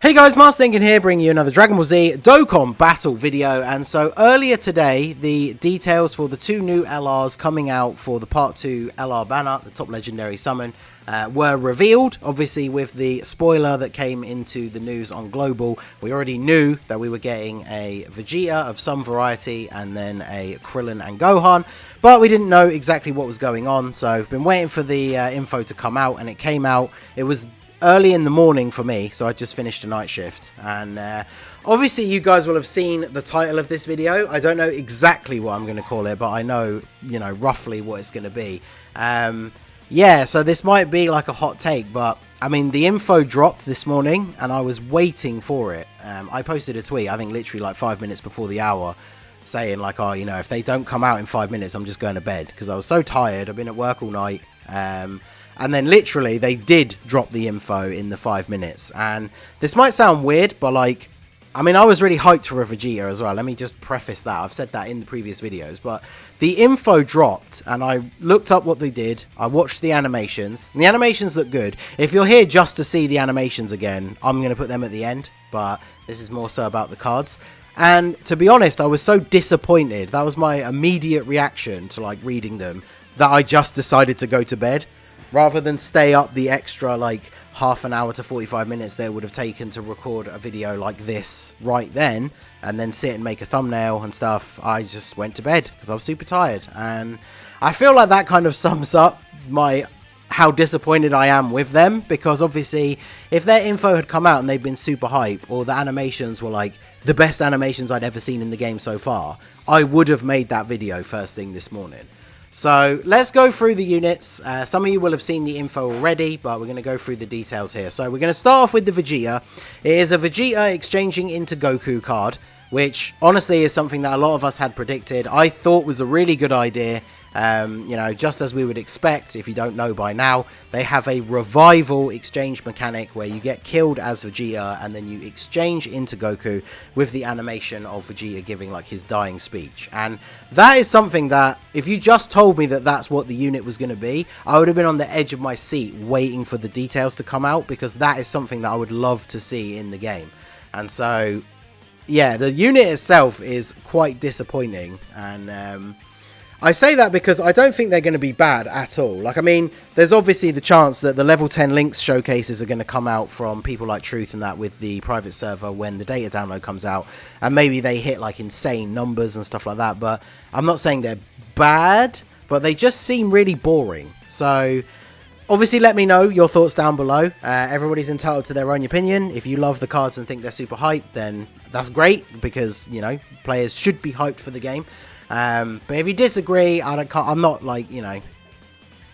Hey guys, Marstinkin here, bringing you another Dragon Ball Z Dokkan battle video. And so earlier today, the details for the two new LRs coming out for the Part 2 LR banner, the top legendary summon, were revealed. Obviously with the spoiler that came into the news on Global, we already knew that we were getting a Vegeta of some variety and then a Krillin and Gohan, but we didn't know exactly what was going on. So I've been waiting for the info to come out, and it came out. It was early in the morning for me, so I just finished a night shift, and obviously you guys will have seen the title of this video. I don't know exactly what I'm going to call it, but I know, roughly what it's going to be. Yeah, so this might be like a hot take, but I mean, the info dropped this morning and I was waiting for it. I posted a tweet, I think literally like 5 minutes before the hour, saying like, oh, if they don't come out in 5 minutes, I'm just going to bed, because I was so tired. I've been at work all night. And then literally they did drop the info in the 5 minutes. And this might sound weird, but like, I mean, I was really hyped for a Vegeta as well. Let me just preface that. I've said that in the previous videos, but the info dropped and I looked up what they did. I watched the animations, and the animations look good. If you're here just to see the animations again, I'm going to put them at the end, but this is more so about the cards. And to be honest, I was so disappointed. That was my immediate reaction to like reading them, that I just decided to go to bed. Rather than stay up the extra like half an hour to 45 minutes they would have taken to record a video like this right then, and then sit and make a thumbnail and stuff, I just went to bed because I was super tired. And I feel like that kind of sums up how disappointed I am with them, because obviously if their info had come out and they'd been super hype, or the animations were like the best animations I'd ever seen in the game so far, I would have made that video first thing this morning. So let's go through the units. Some of you will have seen the info already, but we're going to go through the details here. So we're going to start off with the Vegeta. It is a Vegeta exchanging into Goku card, which honestly is something that a lot of us had predicted. I thought was a really good idea. Just as we would expect. If you don't know by now, they have a revival exchange mechanic where you get killed as Vegeta and then you exchange into Goku with the animation of Vegeta giving like his dying speech. And that is something that if you just told me that that's what the unit was going to be, I would have been on the edge of my seat waiting for the details to come out, because that is something that I would love to see in the game. And so yeah, the unit itself is quite disappointing, and I say that because I don't think they're going to be bad at all. Like, I mean, there's obviously the chance that the level 10 links showcases are going to come out from people like Truth and that with the private server when the data download comes out, and maybe they hit like insane numbers and stuff like that. But I'm not saying they're bad, but they just seem really boring. So obviously let me know your thoughts down below. Everybody's entitled to their own opinion. If you love the cards and think they're super hyped, then that's great, because players should be hyped for the game. But if you disagree, I'm not like,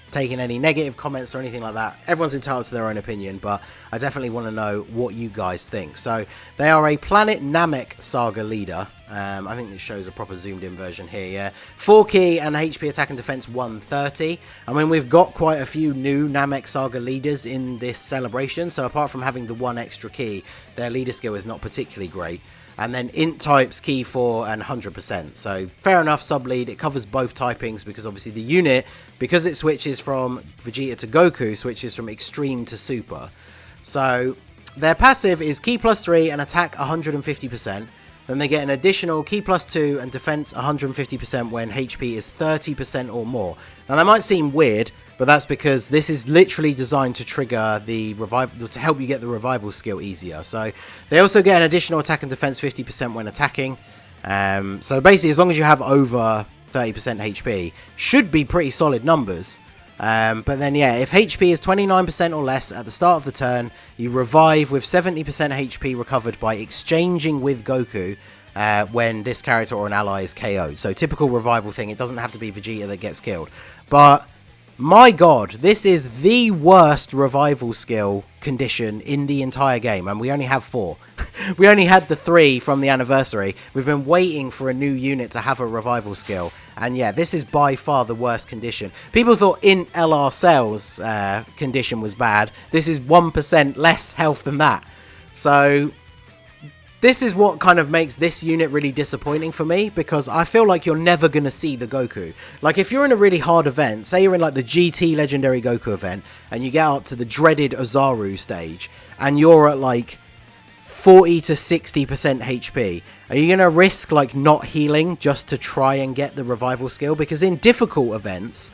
taking any negative comments or anything like that. Everyone's entitled to their own opinion, but I definitely want to know what you guys think. So they are a Planet Namek Saga leader. I think this shows a proper zoomed in version here, yeah. 4 key and HP attack and defense 130. I mean, we've got quite a few new Namek Saga leaders in this celebration, so apart from having the 1 extra key, their leader skill is not particularly great. And then int types, key 4 and 100%. So fair enough, sub lead. It covers both typings, because obviously the unit, because it switches from Vegeta to Goku, switches from extreme to super. So their passive is key +3 and attack 150%. Then they get an additional key +2 and defense 150% when HP is 30% or more. Now that might seem weird, but that's because this is literally designed to trigger the revival, to help you get the revival skill easier. So they also get an additional attack and defense 50% when attacking. So basically, as long as you have over 30% HP, should be pretty solid numbers. But then yeah, if HP is 29% or less at the start of the turn, you revive with 70% HP recovered by exchanging with Goku when this character or an ally is KO'd. So typical revival thing. It doesn't have to be Vegeta that gets killed. But my god, this is the worst revival skill condition in the entire game, and we only have 4. We only had the 3 from the anniversary. We've been waiting for a new unit to have a revival skill, and yeah, this is by far the worst condition. People thought in LR Cells condition was bad. This is 1% less health than that. So this is what kind of makes this unit really disappointing for me, because I feel like you're never going to see the Goku. Like, if you're in a really hard event, say you're in like the GT Legendary Goku event, and you get up to the dreaded Ozaru stage, and you're at like 40 to 60% HP. Are you going to risk like not healing just to try and get the revival skill? Because in difficult events,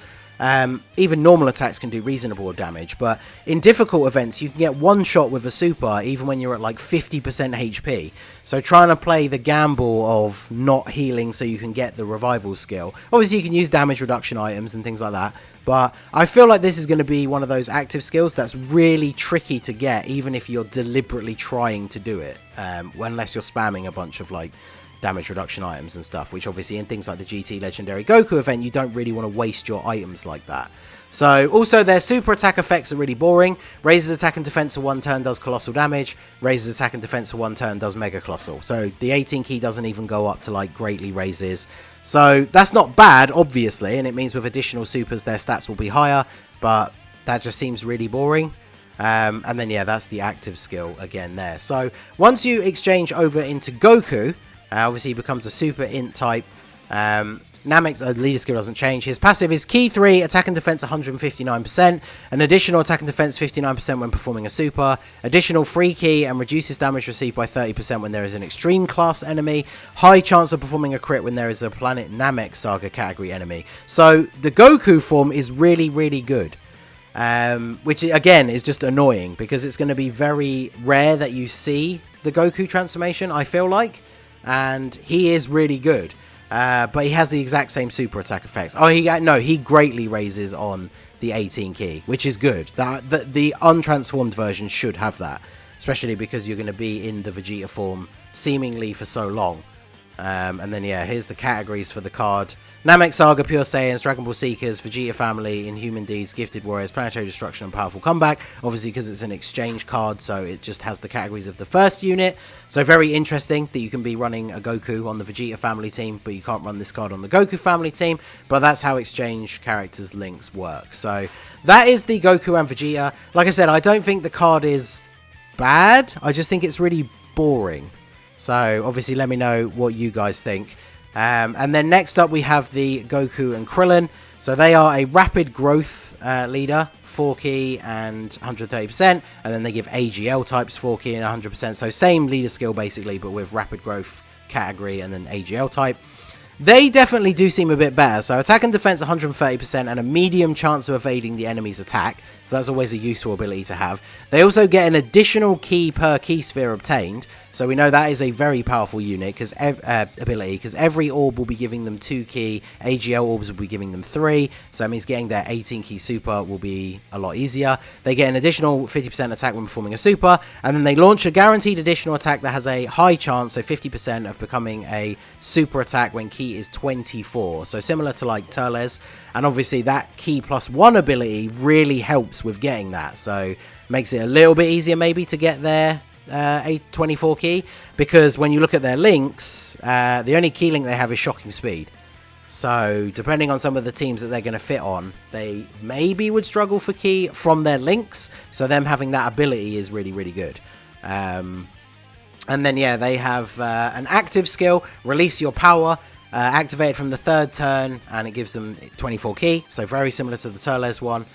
even normal attacks can do reasonable damage, but in difficult events you can get one shot with a super even when you're at like 50% HP. So trying to play the gamble of not healing so you can get the revival skill. Obviously you can use damage reduction items and things like that, but I feel like this is going to be one of those active skills that's really tricky to get even if you're deliberately trying to do it, unless you're spamming a bunch of like damage reduction items and stuff, which obviously in things like the GT Legendary Goku event you don't really want to waste your items like that. So also their super attack effects are really boring. Raises attack and defense for 1 turn, does colossal damage. Raises attack and defense for 1 turn, does mega colossal. So the 18 key doesn't even go up to like greatly raises. So that's not bad obviously, and it means with additional supers their stats will be higher, but that just seems really boring. And then yeah, that's the active skill again there. So once you exchange over into Goku, obviously he becomes a super int type. Namek's leader skill doesn't change. His passive is Key 3, attack and defense 159%, an additional attack and defense 59% when performing a super, additional free key and reduces damage received by 30% when there is an extreme class enemy, high chance of performing a crit when there is a Planet Namek Saga category enemy. So the Goku form is really, really good. Which again is just annoying because it's going to be very rare that you see the Goku transformation, I feel like. And he is really good, but he has the exact same super attack effects. Oh, he greatly raises on the 18 key, which is good. The untransformed version should have that, especially because you're going to be in the Vegeta form seemingly for so long. And then yeah, here's the categories for the card. Namek Saga, Pure Saiyans, Dragon Ball Seekers, Vegeta Family, Inhuman Deeds, Gifted Warriors, Planetary Destruction, and Powerful Comeback. Obviously because it's an exchange card, so it just has the categories of the first unit. So very interesting that you can be running a Goku on the Vegeta Family team, but you can't run this card on the Goku Family team. But that's how exchange characters links work. So that is the Goku and Vegeta. Like I said, I don't think the card is bad. I just think it's really boring. So obviously let me know what you guys think. And then next up we have the Goku and Krillin. So they are a rapid growth leader, 4 key and 130%, and then they give AGL types 4 key and 100%. So same leader skill basically, but with rapid growth category and then AGL type. They definitely do seem a bit better. So attack and defense 130% and a medium chance of evading the enemy's attack. So that's always a useful ability to have. They also get an additional key per key sphere obtained. So we know that is a very powerful unit because ability, because every orb will be giving them 2 key, AGL orbs will be giving them 3. So that means getting their 18 key super will be a lot easier. They get an additional 50% attack when performing a super, and then they launch a guaranteed additional attack that has a high chance, so 50% of becoming a super attack when key is 24. So similar to like Turles, and obviously that key +1 ability really helps with getting that. So makes it a little bit easier maybe to get their a 24 key, because when you look at their links, the only key link they have is shocking speed. So depending on some of the teams that they're going to fit on, they maybe would struggle for key from their links. So them having that ability is really, really good. And then yeah, they have an active skill, release your power, activated from the 3rd turn, and it gives them 24 key. So very similar to the Turles one.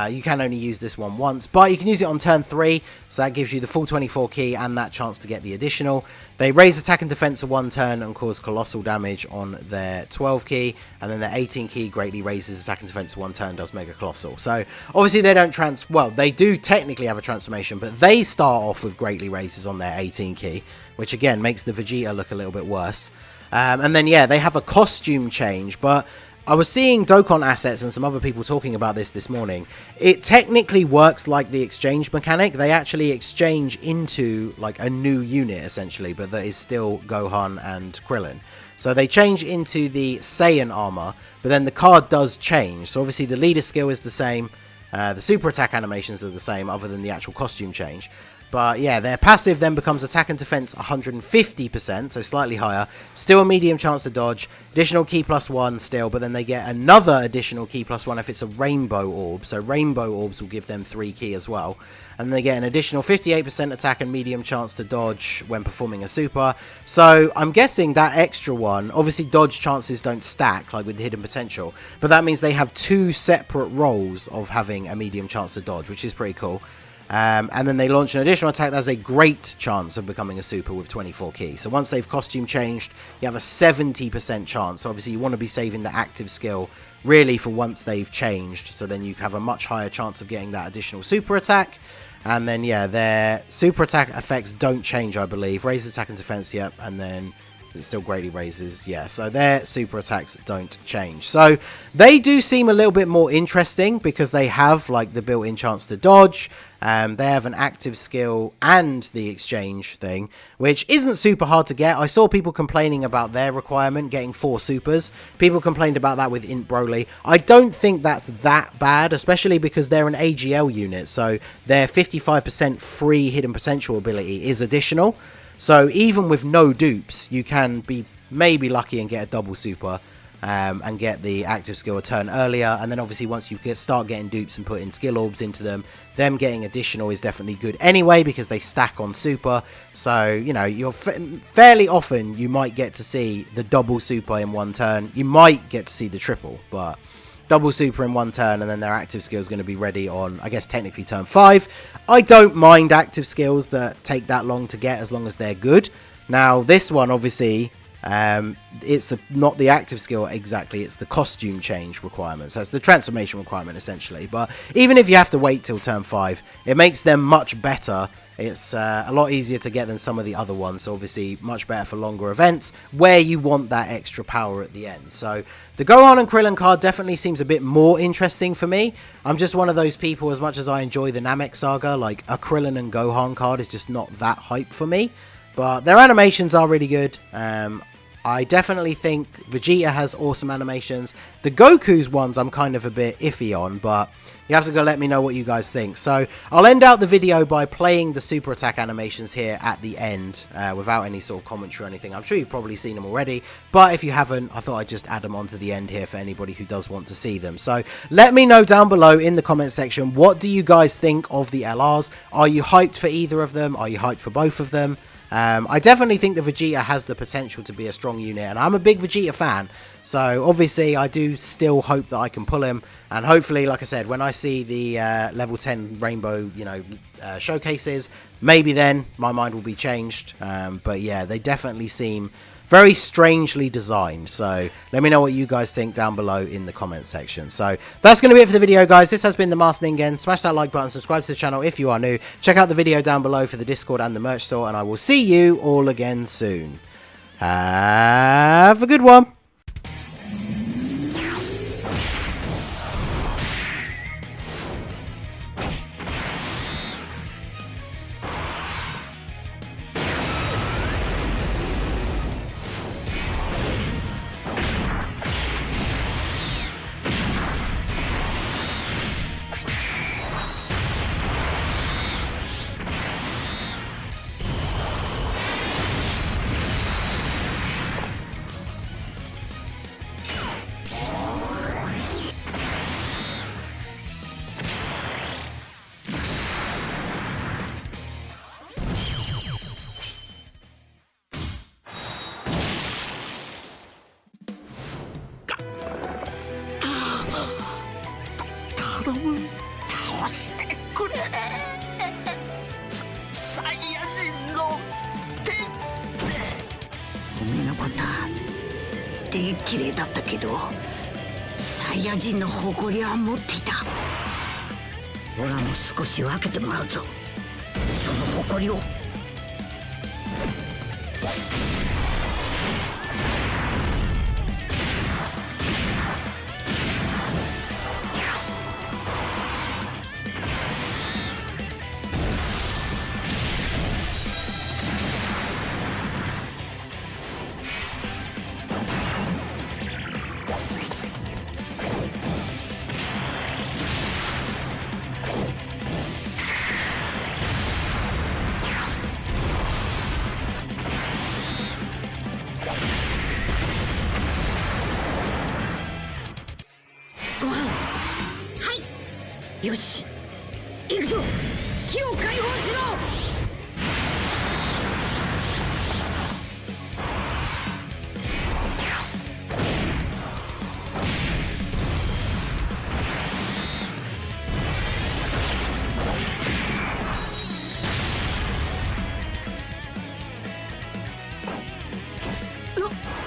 You can only use this one once, but you can use it on turn 3, so that gives you the full 24 key and that chance to get the additional. They raise attack and defense for 1 turn and cause colossal damage on their 12 key, and then their 18 key greatly raises attack and defense for 1 turn, does mega colossal. So obviously they don't well, they do technically have a transformation, but they start off with greatly raises on their 18 key, which again makes the Vegeta look a little bit worse. And then yeah, they have a costume change, but I was seeing Dokkan assets and some other people talking about this morning. It technically works like the exchange mechanic. They actually exchange into like a new unit essentially, but that is still Gohan and Krillin. So they change into the Saiyan armor, but then the card does change. So obviously the leader skill is the same. The super attack animations are the same other than the actual costume change. But yeah, their passive then becomes attack and defense 150%, so slightly higher. Still a medium chance to dodge. Additional key +1 still, but then they get another additional key +1 if it's a rainbow orb. So rainbow orbs will give them 3 key as well. And they get an additional 58% attack and medium chance to dodge when performing a super. So I'm guessing that extra one, obviously dodge chances don't stack like with the hidden potential, but that means they have 2 separate roles of having a medium chance to dodge, which is pretty cool. And then they launch an additional attack that has a great chance of becoming a super with 24 ki. So once they've costume changed, you have a 70% chance. So obviously you want to be saving the active skill really for once they've changed. So then you have a much higher chance of getting that additional super attack. And then, yeah, their super attack effects don't change, I believe. Raise attack and defense, yep. And then it still greatly raises, yeah. So their super attacks don't change. So they do seem a little bit more interesting because they have, like, the built-in chance to dodge. They have an active skill and the exchange thing, which isn't super hard to get. I saw people complaining about their requirement, getting 4 supers. People complained about that with Int Broly. I don't think that's that bad, especially because they're an AGL unit, so their 55% free hidden potential ability is additional. So even with no dupes, you can be maybe lucky and get a double super. And get the active skill a turn earlier, and then obviously once you start getting dupes and putting skill orbs into them getting additional is definitely good anyway because they stack on super. So you know, you're fairly often you might get to see the double super in one turn. You might get to see the triple, but double super in one turn, and then their active skill is going to be ready on, I guess, technically turn 5. I don't mind active skills that take that long to get as long as they're good. Now this one obviously, it's not the active skill exactly, it's the costume change requirement, so it's the transformation requirement essentially. But even if you have to wait till turn 5, it makes them much better. It's a lot easier to get than some of the other ones, so obviously much better for longer events where you want that extra power at the end. So the Gohan and Krillin card definitely seems a bit more interesting for me. I'm just one of those people, as much as I enjoy the Namek saga, like a Krillin and Gohan card is just not that hype for me. But their animations are really good. I definitely think Vegeta has awesome animations. The Goku's ones I'm kind of a bit iffy on, but you have to go let me know what you guys think. So I'll end out the video by playing the super attack animations here at the end without any sort of commentary or anything. I'm sure you've probably seen them already, but if you haven't, I thought I'd just add them onto the end here for anybody who does want to see them. So let me know down below in the comment section, what do you guys think of the LRs? Are you hyped for either of them? Are you hyped for both of them? I definitely think the Vegeta has the potential to be a strong unit, and I'm a big Vegeta fan, so obviously I do still hope that I can pull him, and hopefully, like I said, when I see the level 10 Rainbow, you know, showcases, maybe then my mind will be changed. But yeah, they definitely seem very strangely designed. So let me know what you guys think down below in the comment section. So that's going to be it for the video, guys. This has been the Master Ningen. Smash that like button, subscribe to the channel if you are new. Check out the video down below for the Discord and the merch store, and I will see you all again soon. Have a good one.で綺麗だったけどサイヤ人の誇りは持っていた。オラも少し分けてもらうぞ、その誇りを。よし、行くぞ。火を解放しろ。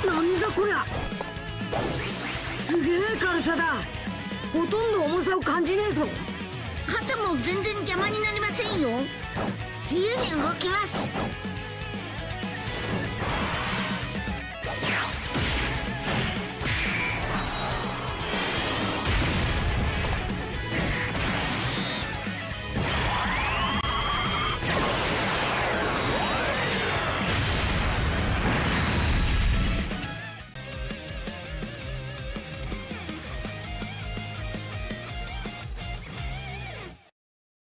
なんだこりゃ、すげえ軽さだ。ほとんど重さを感じねえぞ。肩も全然邪魔になりませんよ。自由に動きます。